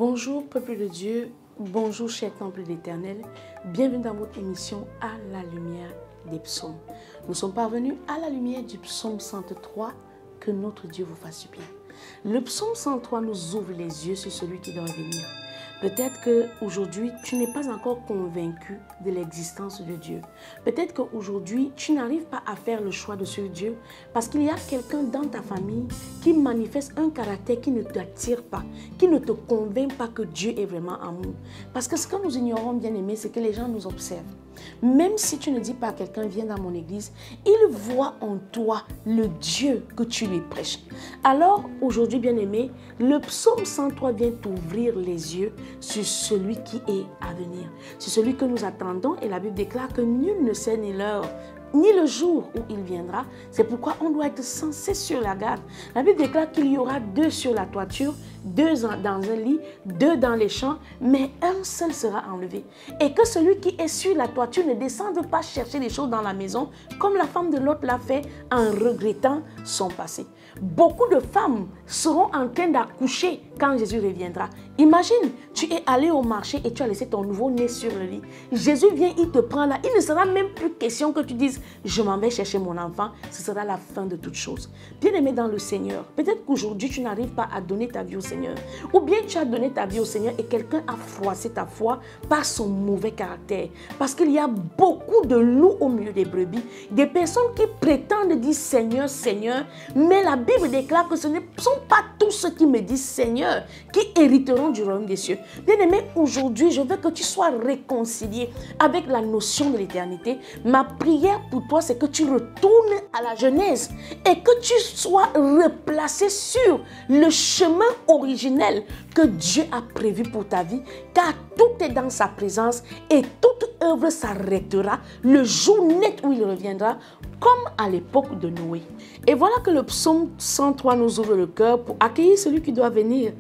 Bonjour peuple de Dieu, bonjour cher temple de l'Éternel, bienvenue dans votre émission à la lumière des psaumes. Nous sommes parvenus à la lumière du psaume 103, que notre Dieu vous fasse du bien. Le psaume 103 nous ouvre les yeux sur celui qui doit venir. Peut-être qu'aujourd'hui, tu n'es pas encore convaincu de l'existence de Dieu. Peut-être qu'aujourd'hui, tu n'arrives pas à faire le choix de suivre Dieu parce qu'il y a quelqu'un dans ta famille qui manifeste un caractère qui ne t'attire pas, qui ne te convainc pas que Dieu est vraiment amour. Parce que ce que nous ignorons, bien aimé, c'est que les gens nous observent. Même si tu ne dis pas à quelqu'un, viens dans mon église, il voit en toi le Dieu que tu lui prêches. Alors, aujourd'hui, bien aimé, le psaume 103 vient t'ouvrir les yeux sur celui qui est à venir, sur celui que nous attendons. Et la Bible déclare que nul ne sait ni l'heure, ni le jour où il viendra. C'est pourquoi on doit être sans cesse sur la garde. La Bible déclare qu'il y aura 2 sur la toiture, 2 dans un lit, 2 dans les champs, mais un seul sera enlevé. Et que celui qui est sur la toiture ne descende pas chercher les choses dans la maison, comme la femme de l'autre l'a fait en regrettant son passé. Beaucoup de femmes seront en train d'accoucher quand Jésus reviendra. Imagine, tu es allé au marché et tu as laissé ton nouveau-né sur le lit. Jésus vient, il te prend là. Il ne sera même plus question que tu dises, je m'en vais chercher mon enfant. Ce sera la fin de toute chose. Bien-aimé dans le Seigneur, peut-être qu'aujourd'hui, tu n'arrives pas à donner ta vie au Seigneur. Ou bien tu as donné ta vie au Seigneur et quelqu'un a froissé ta foi par son mauvais caractère. Parce qu'il y a beaucoup de loups au milieu des brebis. Des personnes qui prétendent dire Seigneur, Seigneur. Mais la Bible déclare que ce ne sont pas tous ceux qui me disent Seigneur qui hériteront du royaume des cieux. Bien-aimé, aujourd'hui, je veux que tu sois réconcilié avec la notion de l'éternité. Ma prière pour toi, c'est que tu retournes à la Genèse et que tu sois replacé sur le chemin originel que Dieu a prévu pour ta vie, car tout est dans sa présence et toute œuvre s'arrêtera le jour net où il reviendra, comme à l'époque de Noé. Et voilà que le psaume 103 nous ouvre le cœur pour accueillir celui qui doit venir.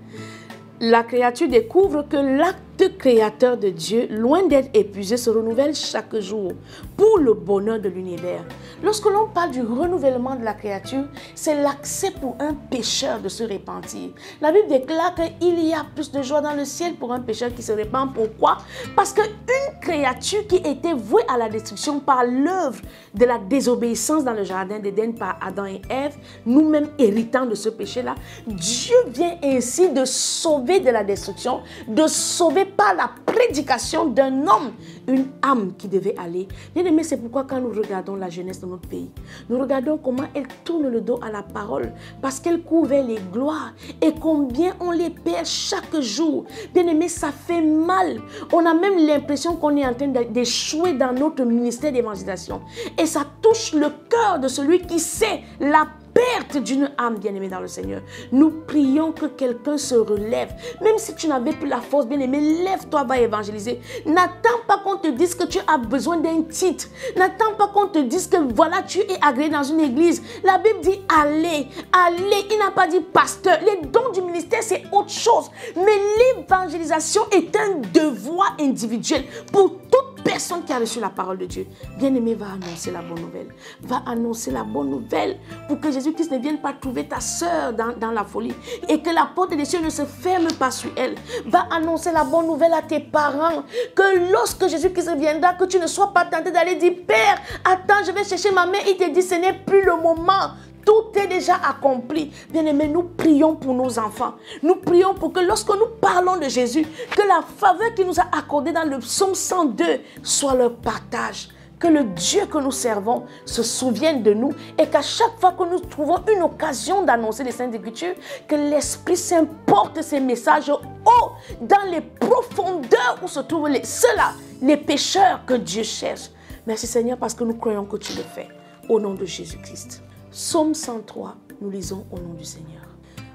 La créature découvre que l'acte créateur de Dieu, loin d'être épuisé, se renouvelle chaque jour pour le bonheur de l'univers. Lorsque l'on parle du renouvellement de la créature, c'est l'accès pour un pécheur de se repentir. La Bible déclare qu'il y a plus de joie dans le ciel pour un pécheur qui se repent. Pourquoi? Parce qu'une créature qui était vouée à la destruction par l'œuvre de la désobéissance dans le jardin d'Éden par Adam et Ève, nous-mêmes héritants de ce péché-là, Dieu vient ainsi de sauver de la destruction, de sauver par la prédication d'un homme, une âme qui devait aller. Bien aimé, c'est pourquoi quand nous regardons la jeunesse de notre pays, nous regardons comment elle tourne le dos à la parole, parce qu'elle couvrait les gloires et combien on les perd chaque jour. Bien aimé, ça fait mal. On a même l'impression qu'on est en train d'échouer dans notre ministère d'évangélisation. Et ça touche le cœur de celui qui sait la perte d'une âme bien-aimée dans le Seigneur. Nous prions que quelqu'un se relève. Même si tu n'avais plus la force, bien-aimé, lève-toi, va évangéliser. N'attends pas qu'on te dise que tu as besoin d'un titre. N'attends pas qu'on te dise que voilà, tu es agréé dans une église. La Bible dit allez, allez. Il n'a pas dit pasteur. Les dons du ministère, c'est autre chose. Mais l'évangélisation est un devoir individuel pour toute personne qui a reçu la parole de Dieu. Bien-aimé, va annoncer la bonne nouvelle. Va annoncer la bonne nouvelle pour que Jésus-Christ ne vienne pas trouver ta sœur dans la folie et que la porte des cieux ne se ferme pas sur elle. Va annoncer la bonne nouvelle à tes parents que lorsque Jésus-Christ reviendra, que tu ne sois pas tenté d'aller dire Père, attends, je vais chercher ma mère. Il te dit ce n'est plus le moment. Tout est déjà accompli. Bien-aimés, nous prions pour nos enfants. Nous prions pour que lorsque nous parlons de Jésus, que la faveur qu'il nous a accordée dans le psaume 102 soit leur partage. Que le Dieu que nous servons se souvienne de nous et qu'à chaque fois que nous trouvons une occasion d'annoncer les Saintes Écritures, que l'Esprit Saint porte ces messages haut dans les profondeurs où se trouvent ceux-là, les pécheurs que Dieu cherche. Merci Seigneur parce que nous croyons que tu le fais. Au nom de Jésus-Christ. Psaume 103, nous lisons au nom du Seigneur.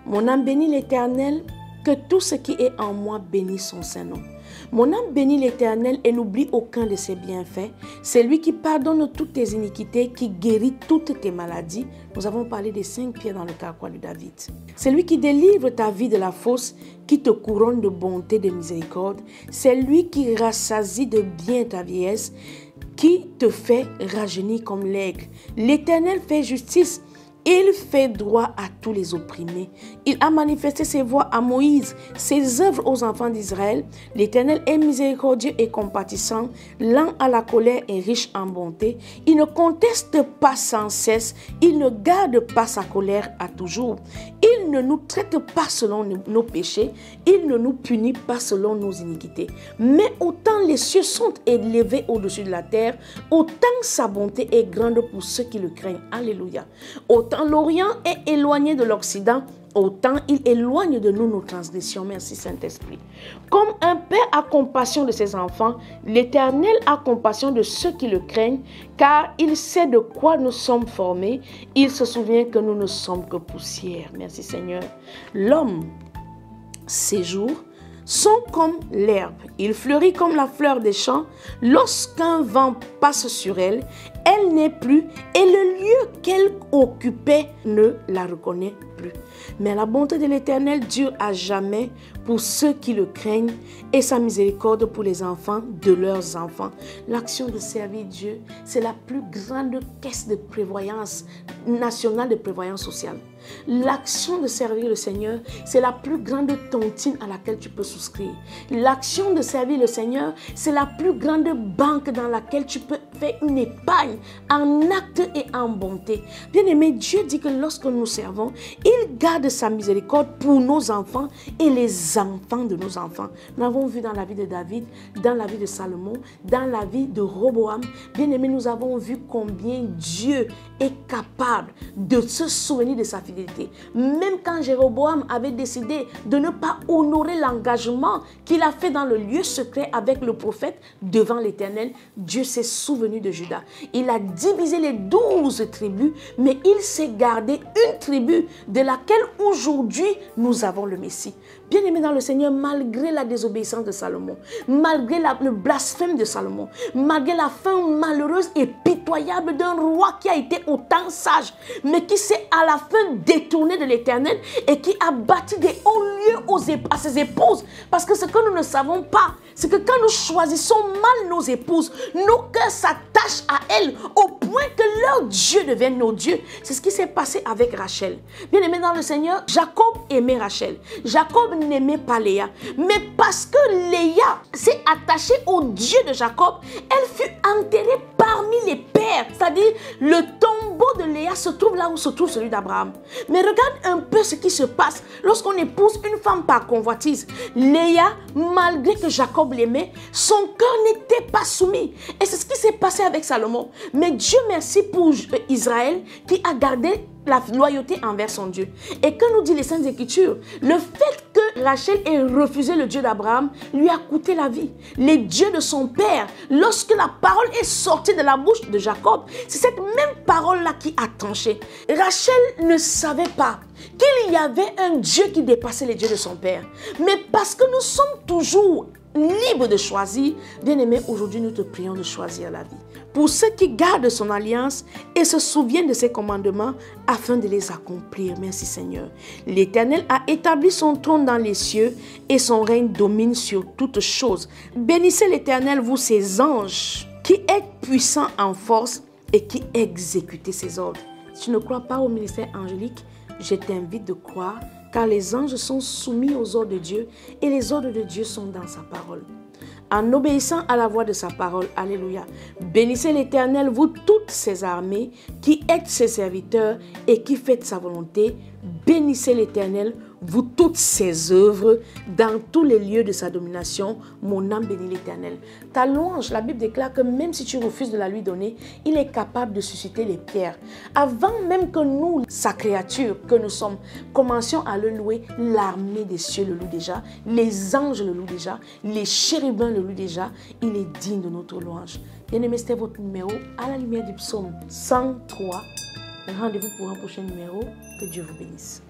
Mon âme bénit l'Éternel, que tout ce qui est en moi bénisse son Saint-Nom. Mon âme bénit l'Éternel et n'oublie aucun de ses bienfaits. C'est lui qui pardonne toutes tes iniquités, qui guérit toutes tes maladies. Nous avons parlé des 5 pierres dans le carquois de David. C'est lui qui délivre ta vie de la fosse, qui te couronne de bonté et de miséricorde. C'est lui qui rassasie de bien ta vieillesse, qui te fait rajeunir comme l'aigle. L'Éternel fait justice Il fait droit à tous les opprimés. Il a manifesté ses voies à Moïse, ses œuvres aux enfants d'Israël. L'Éternel est miséricordieux et compatissant, lent à la colère et riche en bonté. Il ne conteste pas sans cesse, il ne garde pas sa colère à toujours. Il ne nous traite pas selon nos péchés, il ne nous punit pas selon nos iniquités. Mais autant les cieux sont élevés au-dessus de la terre, autant sa bonté est grande pour ceux qui le craignent. Alléluia. Autant l'Orient est éloigné de l'Occident, autant il éloigne de nous nos transgressions. Merci Saint-Esprit. Comme un père a compassion de ses enfants, l'Éternel a compassion de ceux qui le craignent, car il sait de quoi nous sommes formés. Il se souvient que nous ne sommes que poussière. Merci Seigneur. L'homme, ses jours sont comme l'herbe. Il fleurit comme la fleur des champs. Lorsqu'un vent passe sur elle, elle n'est plus et le lieu qu'elle occupait ne la reconnaît plus. Mais la bonté de l'Éternel dure à jamais pour ceux qui le craignent et sa miséricorde pour les enfants de leurs enfants. L'action de servir Dieu, c'est la plus grande caisse de prévoyance nationale de prévoyance sociale. L'action de servir le Seigneur, c'est la plus grande tontine à laquelle tu peux souscrire. L'action de servir le Seigneur, c'est la plus grande banque dans laquelle tu peux faire une épargne en actes et en bonté. Bien-aimé, Dieu dit que lorsque nous servons, il garde sa miséricorde pour nos enfants et les enfants de nos enfants. Nous l'avons vu dans la vie de David, dans la vie de Salomon, dans la vie de Roboam. Bien-aimé, nous avons vu combien Dieu est capable de se souvenir de sa fidélité. Même quand Jéroboam avait décidé de ne pas honorer l'engagement qu'il a fait dans le lieu secret avec le prophète devant l'Éternel, Dieu s'est souvenu de Juda. Il a divisé les 12 tribus, mais il s'est gardé une tribu de laquelle aujourd'hui nous avons le Messie. Bien-aimé dans le Seigneur, malgré la désobéissance de Salomon, malgré le blasphème de Salomon, malgré la fin malheureuse et pitoyable d'un roi qui a été autant sage, mais qui s'est à la fin détourné de l'Éternel et qui a bâti des hauts lieux à ses épouses. Parce que ce que nous ne savons pas, c'est que quand nous choisissons mal nos épouses, nos cœurs s'attachent à elles au point que leur Dieu devienne nos dieux. C'est ce qui s'est passé avec Rachel. Bien-aimé dans le Seigneur, Jacob aimait Rachel. Jacob n'aimait pas Léa. Mais parce que Léa s'est attachée au Dieu de Jacob, elle fut enterrée parmi les pères. C'est-à-dire, le tombeau de Léa se trouve là où se trouve celui d'Abraham. Mais regarde un peu ce qui se passe lorsqu'on épouse une femme par convoitise. Léa, malgré que Jacob l'aimait, son cœur n'était pas soumis. Et c'est ce qui s'est passé avec Salomon. Mais Dieu merci pour Israël qui a gardé la loyauté envers son Dieu. Et que nous dit les Saintes Écritures? Le fait que Rachel ait refusé le Dieu d'Abraham lui a coûté la vie. Les dieux de son père, lorsque la parole est sortie de la bouche de Jacob, c'est cette même parole-là qui a tranché. Rachel ne savait pas qu'il y avait un Dieu qui dépassait les dieux de son père. Mais parce que nous sommes toujours libres de choisir, bien-aimé, aujourd'hui nous te prions de choisir la vie. Pour ceux qui gardent son alliance et se souviennent de ses commandements afin de les accomplir. Merci Seigneur. L'Éternel a établi son trône dans les cieux et son règne domine sur toutes choses. Bénissez l'Éternel, vous ses anges, qui êtes puissants en force et qui exécutez ses ordres. Si tu ne crois pas au ministère angélique, je t'invite de croire, car les anges sont soumis aux ordres de Dieu et les ordres de Dieu sont dans sa parole. En obéissant à la voix de sa parole, alléluia. Bénissez l'Éternel, vous toutes ses armées, qui êtes ses serviteurs et qui faites sa volonté. Bénissez l'Éternel, vous toutes ses œuvres, dans tous les lieux de sa domination. Mon âme bénit l'Éternel. Ta louange, la Bible déclare que même si tu refuses de la lui donner, il est capable de susciter les pierres. Avant même que nous, sa créature que nous sommes, commencions à le louer, l'armée des cieux le loue déjà, les anges le louent déjà, les chérubins le louent déjà. Il est digne de notre louange. Bien-aimé, c'était votre numéro à la lumière du psaume 103. Rendez-vous pour un prochain numéro. Que Dieu vous bénisse.